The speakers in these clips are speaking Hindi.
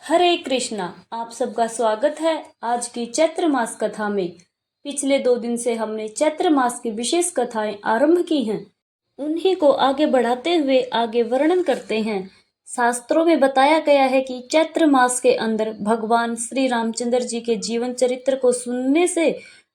हरे कृष्णा। आप सबका स्वागत है आज की चैत्र मास कथा में। पिछले 2 दिन से हमने चैत्र मास की विशेष कथाएं आरंभ की हैं। उन्हीं को आगे बढ़ाते हुए आगे वर्णन करते हैं। शास्त्रों में बताया गया है कि चैत्र मास के अंदर भगवान श्री रामचंद्र जी के जीवन चरित्र को सुनने से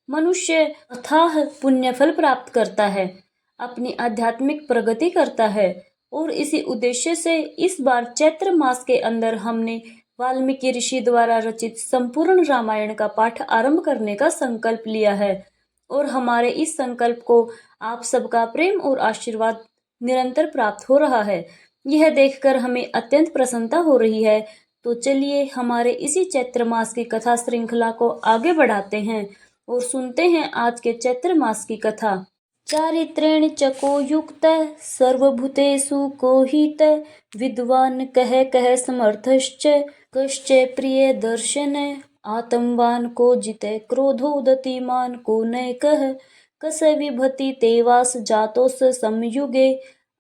मनुष्य अथाह पुण्य फल प्राप्त करता है, अपनी आध्यात्मिक प्रगति करता है। और इसी उद्देश्य से इस बार चैत्र मास के अंदर हमने वाल्मीकि ऋषि द्वारा रचित संपूर्ण रामायण का पाठ आरंभ करने का संकल्प लिया है। और हमारे इस संकल्प को आप सबका प्रेम और आशीर्वाद निरंतर प्राप्त हो रहा है। यह देखकर हमें अत्यंत प्रसन्नता हो रही है। तो चलिए हमारे इसी चैत्र मास की कथा श्रृंखला को आगे बढ़ाते हैं और सुनते हैं आज के चैत्र मास की कथा। चारित्रेण चको युक्त सर्वभूतेषु कोहित विद्वान कह कह समर्थश्च कश्च प्रिय दर्शन आतंवान को जिते क्रोधोदतिमान को नैकः कस विभति तेवास जातोस समयुगे।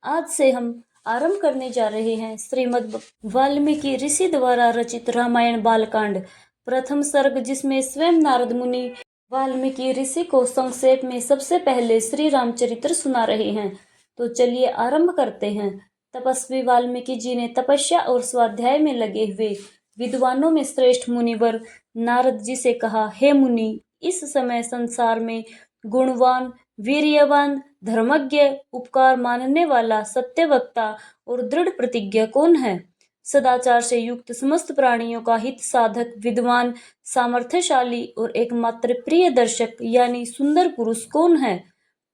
आज से हम आरंभ करने जा रहे हैं श्रीमद् वाल्मीकि ऋषि द्वारा रचित रामायण बालकांड प्रथम सर्ग, जिसमें स्वयं नारद मुनि वाल्मीकि ऋषि को संक्षेप में सबसे पहले श्री रामचरित्र सुना रहे हैं। तो चलिए आरंभ करते हैं। तपस्वी वाल्मीकि जी ने तपस्या और स्वाध्याय में लगे हुए विद्वानों में श्रेष्ठ मुनिवर नारद जी से कहा, हे मुनि, इस समय संसार में गुणवान, वीर्यवान, धर्मज्ञ, उपकार मानने वाला, सत्यवक्ता और दृढ़ प्रतिज्ञा कौन है? सदाचार से युक्त समस्त प्राणियों का हित साधक, विद्वान, सामर्थ्यशाली और एकमात्र प्रिय दर्शक यानी सुंदर पुरुष कौन है?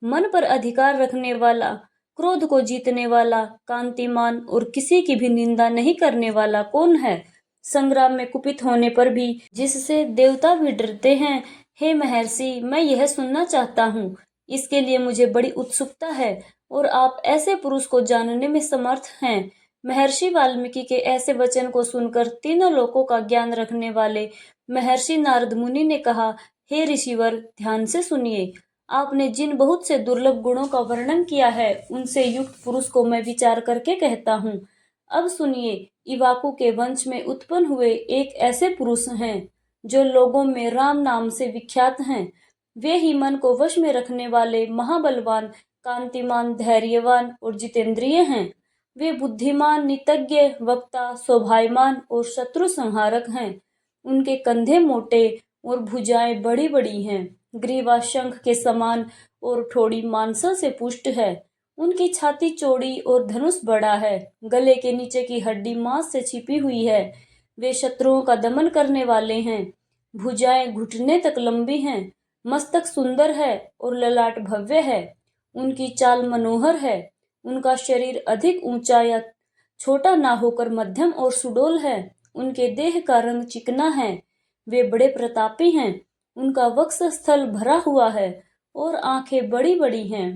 मन पर अधिकार रखने वाला, क्रोध को जीतने वाला, कांतिमान और किसी की भी निंदा नहीं करने वाला कौन है? संग्राम में कुपित होने पर भी जिससे देवता भी डरते हैं। हे महर्षि, मैं यह सुनना चाहता हूँ, इसके लिए मुझे बड़ी उत्सुकता है और आप ऐसे पुरुष को जानने में समर्थ हैं। महर्षि वाल्मीकि के ऐसे वचन को सुनकर तीनों लोकों का ज्ञान रखने वाले महर्षि नारद मुनि ने कहा, हे ऋषिवर, ध्यान से सुनिए। आपने जिन बहुत से दुर्लभ गुणों का वर्णन किया है, उनसे युक्त पुरुष को मैं विचार करके कहता हूँ। अब सुनिए, इवाकू के वंश में उत्पन्न हुए एक ऐसे पुरुष हैं जो लोगों में राम नाम से विख्यात हैं। वे ही मन को वश में रखने वाले महाबलवान, कांतिमान, धैर्यवान और जितेंद्रिय हैं। वे बुद्धिमान, नितज्ञ, वक्ता, शोभायमान और शत्रु संहारक हैं। उनके कंधे मोटे और भुजाएं बड़ी बड़ी हैं। ग्रीवा शंख के समान और ठोड़ी मांसल से पुष्ट है। उनकी छाती चौड़ी और धनुष बड़ा है। गले के नीचे की हड्डी मांस से छिपी हुई है। वे शत्रुओं का दमन करने वाले हैं। भुजाएं घुटने तक लंबी हैं। मस्तक सुंदर है और ललाट भव्य है। उनकी चाल मनोहर है। उनका शरीर अधिक ऊंचा या छोटा ना होकर मध्यम और सुडौल है। उनके देह का रंग चिकना है। वे बड़े प्रतापी हैं। उनका वक्षस्थल भरा हुआ है और आंखें बड़ी बड़ी हैं।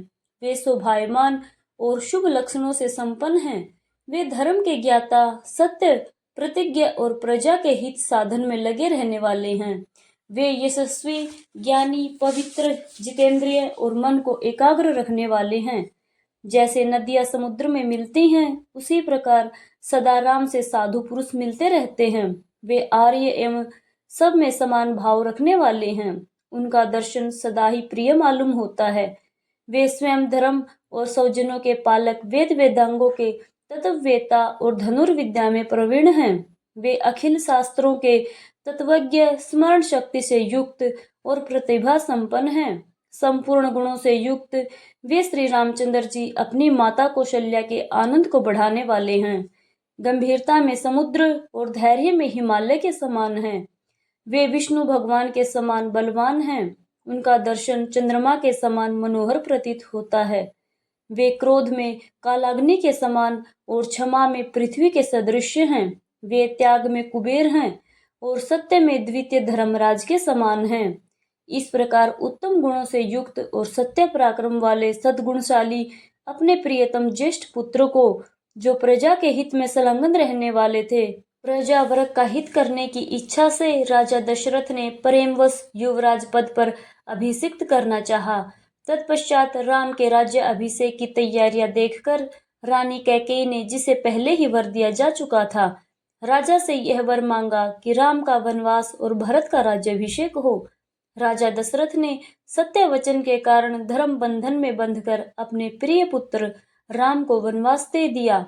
वे शोभायमान और शुभ लक्षणों से संपन्न हैं। वे धर्म के ज्ञाता, सत्य, प्रतिज्ञा और प्रजा के हित साधन में लगे रहने वाले हैं। वे यशस्वी, ज्ञानी, पवित्र, जितेंद्रिय और मन को एकाग्र रखने वाले हैं। जैसे नदियां समुद्र में मिलती हैं, उसी प्रकार सदा राम से साधु पुरुष मिलते रहते हैं। वे आर्य एवं सब में समान भाव रखने वाले हैं। उनका दर्शन सदा ही प्रिय मालूम होता है। वे स्वयं धर्म और सौजनों के पालक, वेद वेदांगों के तत्ववेता और धनुर्विद्या में प्रवीण हैं। वे अखिल शास्त्रों के तत्वज्ञ, स्मरण शक्ति से युक्त और प्रतिभा संपन्न हैं। संपूर्ण गुणों से युक्त वे श्री रामचंद्र जी अपनी माता कौशल्या के आनंद को बढ़ाने वाले हैं। गंभीरता में समुद्र और धैर्य में हिमालय के समान हैं। वे विष्णु भगवान के समान बलवान हैं। उनका दर्शन चंद्रमा के समान मनोहर प्रतीत होता है। वे क्रोध में कालाग्नि के समान और क्षमा में पृथ्वी के सदृश हैं। वे त्याग में कुबेर हैं और सत्य में द्वितीय धर्मराज के समान हैं। इस प्रकार उत्तम गुणों से युक्त और सत्य पराक्रम वाले सद्गुणशाली अपने प्रियतम ज्येष्ठ पुत्र को, जो प्रजा के हित में संलग्न रहने वाले थे, प्रजा वर्ग का हित करने की इच्छा से राजा दशरथ ने प्रेमवश युवराज पद पर अभिषिक्त करना चाहा। तत्पश्चात राम के राज्य अभिषेक की तैयारियां देखकर रानी कैकेयी ने, जिसे पहले ही वर दिया जा चुका था, राजा से यह वर मांगा कि राम का वनवास और भरत का राज्याभिषेक हो। राजा दशरथ ने सत्य वचन के कारण धर्म बंधन में बंधकर अपने प्रिय पुत्र राम को वनवास दे दिया।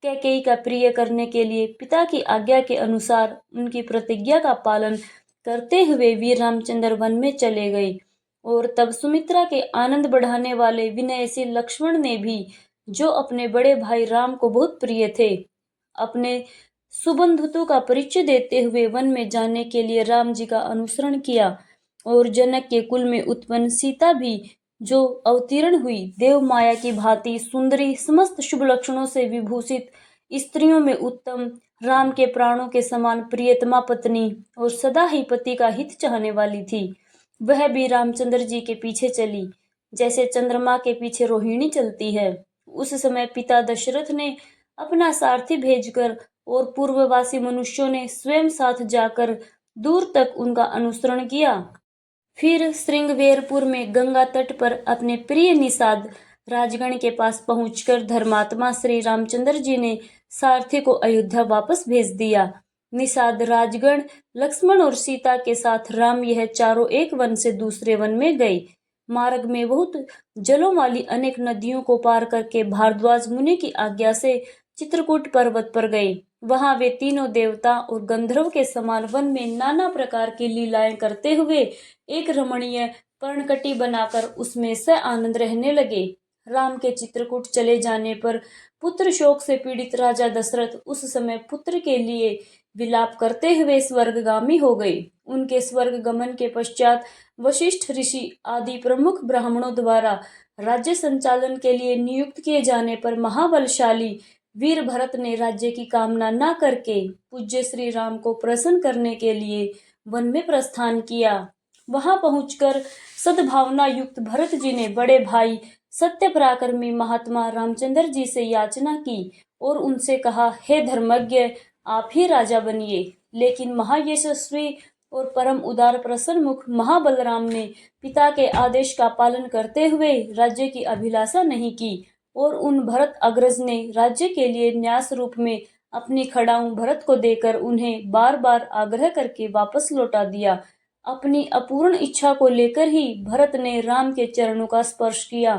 कैकेयी का प्रिय करने के लिए पिता की आज्ञा के अनुसार उनकी प्रतिज्ञा का पालन करते हुए वीर रामचंद्र वन में चले गए। और तब सुमित्रा के आनंद बढ़ाने वाले विनयशील लक्ष्मण ने भी, जो अपने बड़े भाई राम को बहुत प्रिय थे, अपने सुबंधुत्व का परिचय देते हुए वन में जाने के लिए राम जी का अनुसरण किया। और जनक के कुल में उत्पन्न सीता भी, जो अवतीर्ण हुई, देव माया की भांति सुंदरी, समस्त शुभ लक्षणों से विभूषित, स्त्रियों में उत्तम, राम के प्राणों के समान प्रियतमा पत्नी और सदा ही पति का हित चाहने वाली थी। वह भी रामचंद्र जी के पीछे चली, जैसे चंद्रमा के पीछे रोहिणी चलती है। उस समय पिता दशरथ ने अपना सारथी भेजकर और पूर्ववासी मनुष्यों ने स्वयं साथ जाकर दूर तक उनका अनुसरण किया। फिर श्रृंगवेरपुर में गंगा तट पर अपने प्रिय निषाद राजगण के पास पहुंचकर धर्मात्मा श्री रामचंद्र जी ने सारथी को अयोध्या वापस भेज दिया। निषाद राजगण लक्ष्मण और सीता के साथ राम यह चारों एक वन से दूसरे वन में गए। मार्ग में बहुत जलों वाली अनेक नदियों को पार करके भारद्वाज मुनि की आज्ञा से चित्रकूट पर्वत पर गए। वहां वे तीनों देवता और गंधर्व के समान वन में नाना प्रकार की लीलाएं करते हुए एक रमणीय पर्णकटी बनाकर उसमें से आनंद रहने लगे। राम के चित्रकूट चले जाने पर पुत्र शोक से पीड़ित राजा दशरथ उस समय पुत्र के लिए विलाप करते हुए स्वर्गगामी हो गए। उनके स्वर्ग गमन के पश्चात वशिष्ठ ऋषि आदि प्रमुख ब्राह्मणों द्वारा राज्य संचालन के लिए नियुक्त किए जाने पर महाबलशाली वीर भरत ने राज्य की कामना न करके पूज्य श्री राम को प्रसन्न करने के लिए वन में प्रस्थान किया। वहां पहुंचकर सद्भावना युक्त भरत जी ने बड़े भाई सत्य पराक्रमी महात्मा रामचंद्र जी से याचना की और उनसे कहा, हे धर्मज्ञ, आप ही राजा बनिए। लेकिन महायशस्वी और परम उदार प्रसन्न मुख महाबलराम ने पिता के आदेश का पालन करते हुए राज्य की अभिलाषा नहीं की और उन भरत अग्रज ने राज्य के लिए न्यास रूप में अपनी खड़ाऊं भरत को देकर उन्हें बार बार आग्रह करके वापस लौटा दिया। अपनी अपूर्ण इच्छा को लेकर ही भरत ने राम के चरणों का स्पर्श किया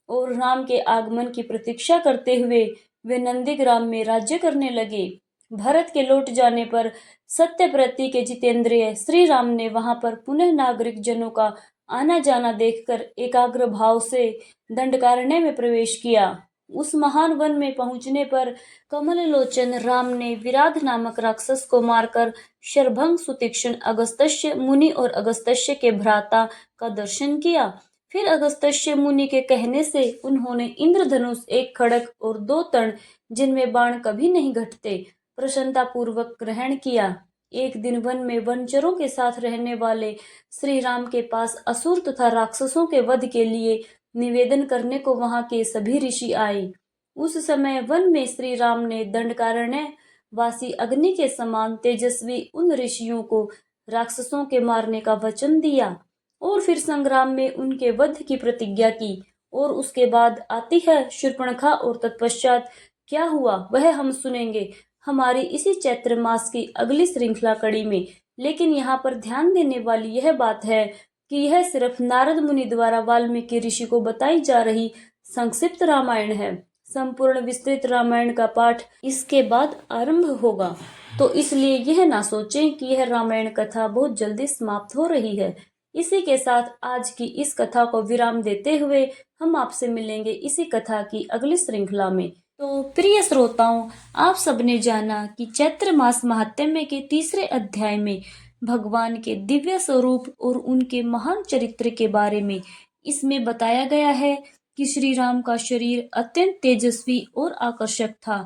और राम के आगमन की प्रतीक्षा करते हुए वे नंदीग्राम में राज्य करने लगे। भरत के लौट जाने पर सत्यव्रती के जितेंद्रिय श्री राम ने वहां पर पुनः नागरिक जनों का आना जाना देखकर एकाग्र भाव से दंडकारण्य में प्रवेश किया। उस महान वन में पहुंचने पर कमल लोचन राम ने विराध नामक राक्षस को मारकर शरभंग सुतीक्ष्ण अगस्त्य मुनि और अगस्त्य के भ्राता का दर्शन किया। फिर अगस्त्य मुनि के कहने से उन्होंने इंद्रधनुष, एक खड़ग और 2 तर्ण जिनमें बाण कभी नहीं घटते, प्रसन्नता पूर्वक ग्रहण किया। एक दिन वन में वनचरों के साथ रहने वाले श्री राम के पास असुर तथा राक्षसों के वध के लिए निवेदन करने को वहां के सभी ऋषि आए। उस समय वन में श्री राम ने दंडकारण्य वासी अग्नि के समान तेजस्वी उन ऋषियों को राक्षसों के मारने का वचन दिया और फिर संग्राम में उनके वध की प्रतिज्ञा की। और उसके बाद आती है शूर्पणखा और तत्पश्चात क्या हुआ वह हम सुनेंगे हमारी इसी चैत्र मास की अगली श्रृंखला कड़ी में। लेकिन यहाँ पर ध्यान देने वाली यह बात है कि यह सिर्फ नारद मुनि द्वारा वाल्मीकि ऋषि को बताई जा रही संक्षिप्त रामायण है। संपूर्ण विस्तृत रामायण का पाठ इसके बाद आरंभ होगा, तो इसलिए यह ना सोचें कि यह रामायण कथा बहुत जल्दी समाप्त हो रही है। इसी के साथ आज की इस कथा को विराम देते हुए हम आपसे मिलेंगे इसी कथा की अगली श्रृंखला में। तो प्रिय श्रोताओं, आप सबने जाना कि चैत्र मास महात्म्य के 3रे अध्याय में भगवान के दिव्य स्वरूप और उनके महान चरित्र के बारे में इसमें बताया गया है कि श्री राम का शरीर अत्यंत तेजस्वी और आकर्षक था।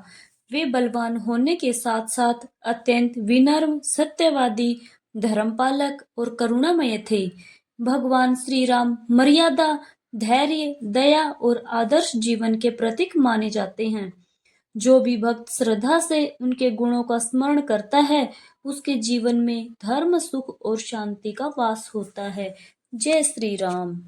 वे बलवान होने के साथ साथ अत्यंत विनम्र, सत्यवादी, धर्मपालक और करुणामय थे। भगवान श्री राम मर्यादा, धैर्य, दया और आदर्श जीवन के प्रतीक माने जाते हैं। जो भी भक्त श्रद्धा से उनके गुणों का स्मरण करता है उसके जीवन में धर्म, सुख और शांति का वास होता है। जय श्री राम।